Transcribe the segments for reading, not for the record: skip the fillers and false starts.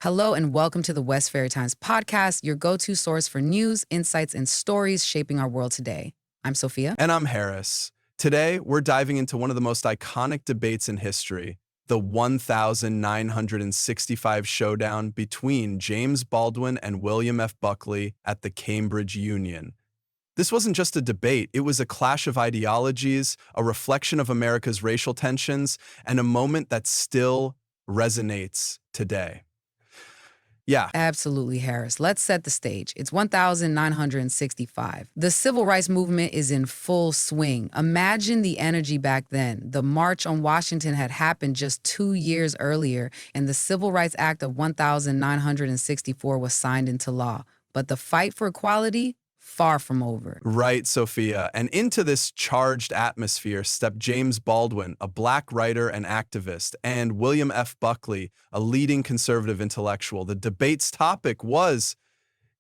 Hello and welcome to the Westferry Times podcast, your go-to source for news, insights, and stories shaping our world today. I'm Sophia. And I'm Harris. Today, we're diving into one of the most iconic debates in history, the 1965 showdown between James Baldwin and William F. Buckley at the Cambridge Union. This wasn't just a debate, it was a clash of ideologies, a reflection of America's racial tensions, and a moment that still resonates today. Yeah, Absolutely, Harris. Let's set the stage. It's 1965. The civil rights movement is in full swing. Imagine the energy back then. The March on Washington had happened just 2 years earlier, and the Civil Rights Act of 1964 was signed into law. But the fight for equality, far from over. right, Sophia. And into this charged atmosphere stepped James Baldwin, a black writer and activist, and William F. Buckley, a leading conservative intellectual. The debate's topic was,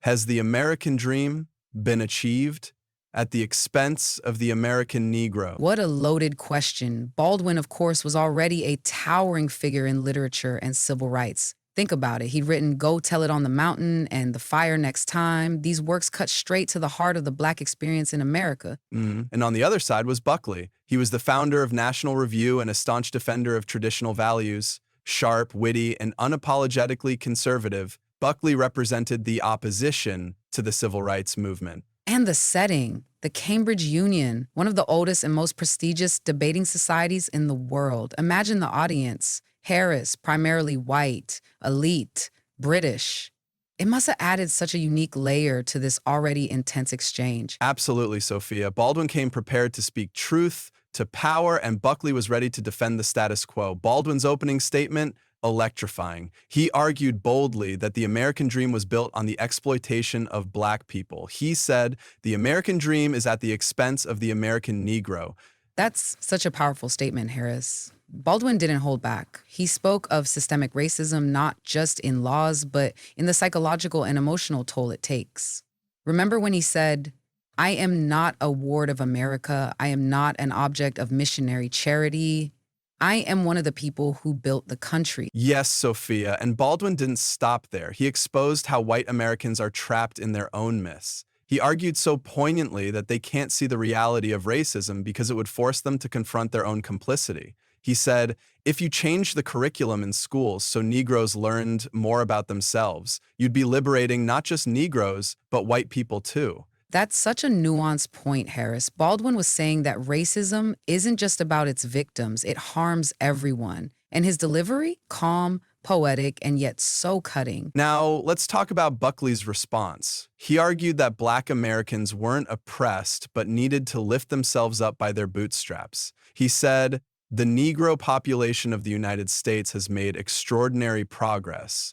has the American dream been achieved at the expense of the American Negro? What a loaded question. Baldwin, of course, was already a towering figure in literature and civil rights. Think about it. He'd written Go Tell It on the Mountain and The Fire Next Time. These works cut straight to the heart of the Black experience in America. And on the other side was Buckley. He was the founder of National Review and a staunch defender of traditional values. Sharp, witty, and unapologetically conservative, Buckley represented the opposition to the civil rights movement. And the setting, the Cambridge Union, one of the oldest and most prestigious debating societies in the world. Imagine the audience. Harris, primarily white, elite, British. It must have added such a unique layer to this already intense exchange. Absolutely, Sophia. Baldwin came prepared to speak truth to power, and Buckley was ready to defend the status quo. Baldwin's opening statement, electrifying. He argued boldly that the American dream was built on the exploitation of black people. He said, the American dream is at the expense of the American Negro. That's such a powerful statement, Harris. Baldwin didn't hold back. He spoke of systemic racism not just in laws, but in the psychological and emotional toll it takes. Remember when he said, I am not a ward of America. I am not an object of missionary charity. I am one of the people who built the country. Yes, Sophia, and Baldwin didn't stop there. He exposed how white Americans are trapped in their own myths. He argued so poignantly that they can't see the reality of racism because it would force them to confront their own complicity. He said, if you changed the curriculum in schools so Negroes learned more about themselves, you'd be liberating not just Negroes, but white people too. That's such a nuanced point, Harris. Baldwin was saying that racism isn't just about its victims, it harms everyone. And his delivery, calm, poetic, and yet so cutting. Now, let's talk about Buckley's response. He argued that black Americans weren't oppressed, but needed to lift themselves up by their bootstraps. He said, the Negro population of the United States has made extraordinary progress.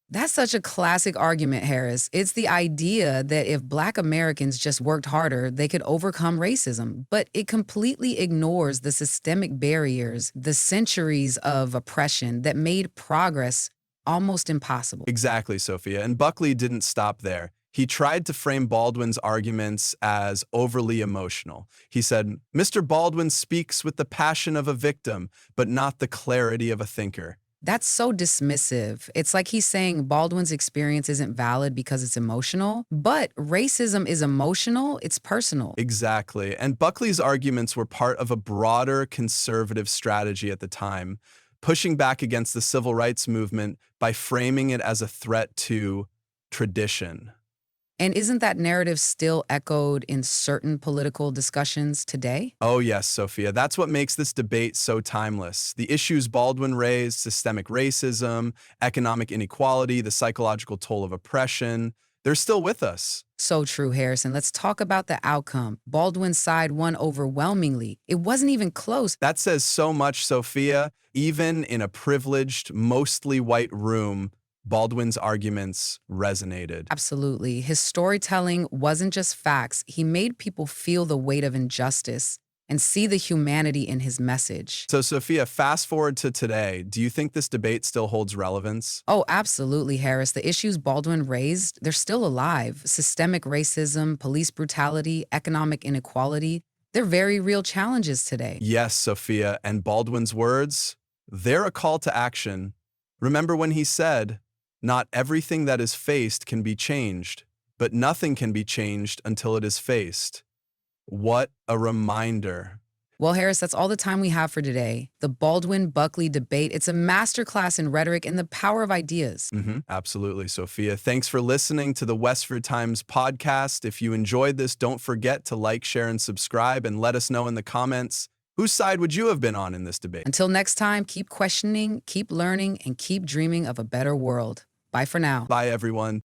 That's such a classic argument, Harris. It's the idea that if Black Americans just worked harder, they could overcome racism. But it completely ignores the systemic barriers, the centuries of oppression that made progress almost impossible. Exactly, Sophia. And Buckley didn't stop there. He tried to frame Baldwin's arguments as overly emotional. He said, Mr. Baldwin speaks with the passion of a victim, but not the clarity of a thinker. That's so dismissive. It's like he's saying Baldwin's experience isn't valid because it's emotional, but racism is emotional, it's personal. Exactly. And Buckley's arguments were part of a broader conservative strategy at the time, pushing back against the civil rights movement by framing it as a threat to tradition. And isn't that narrative still echoed in certain political discussions today? Oh yes, Sophia, that's what makes this debate so timeless. The issues Baldwin raised, systemic racism, economic inequality, the psychological toll of oppression, they're still with us. So true, Harrison. Let's talk about the outcome. Baldwin's side won overwhelmingly. It wasn't even close. That says so much, Sophia. Even in a privileged, mostly white room, Baldwin's arguments resonated. Absolutely. His storytelling wasn't just facts. He made people feel the weight of injustice and see the humanity in his message. So, Sophia, fast forward to today. Do you think this debate still holds relevance? Oh, absolutely, Harris. The issues Baldwin raised, they're still alive. Systemic racism, police brutality, economic inequality, they're very real challenges today. Yes, Sophia, and Baldwin's words, they're a call to action. Remember when he said, Not everything that is faced can be changed, but nothing can be changed until it is faced. What a reminder. Well, Harris, that's all the time we have for today. The Baldwin-Buckley debate, it's a masterclass in rhetoric and the power of ideas. Absolutely, Sophia. Thanks for listening to the Westford Times podcast. If you enjoyed this, don't forget to like, share, and subscribe, and let us know in the comments whose side would you have been on in this debate. Until next time, keep questioning, keep learning, and keep dreaming of a better world. Bye for now. Bye, everyone.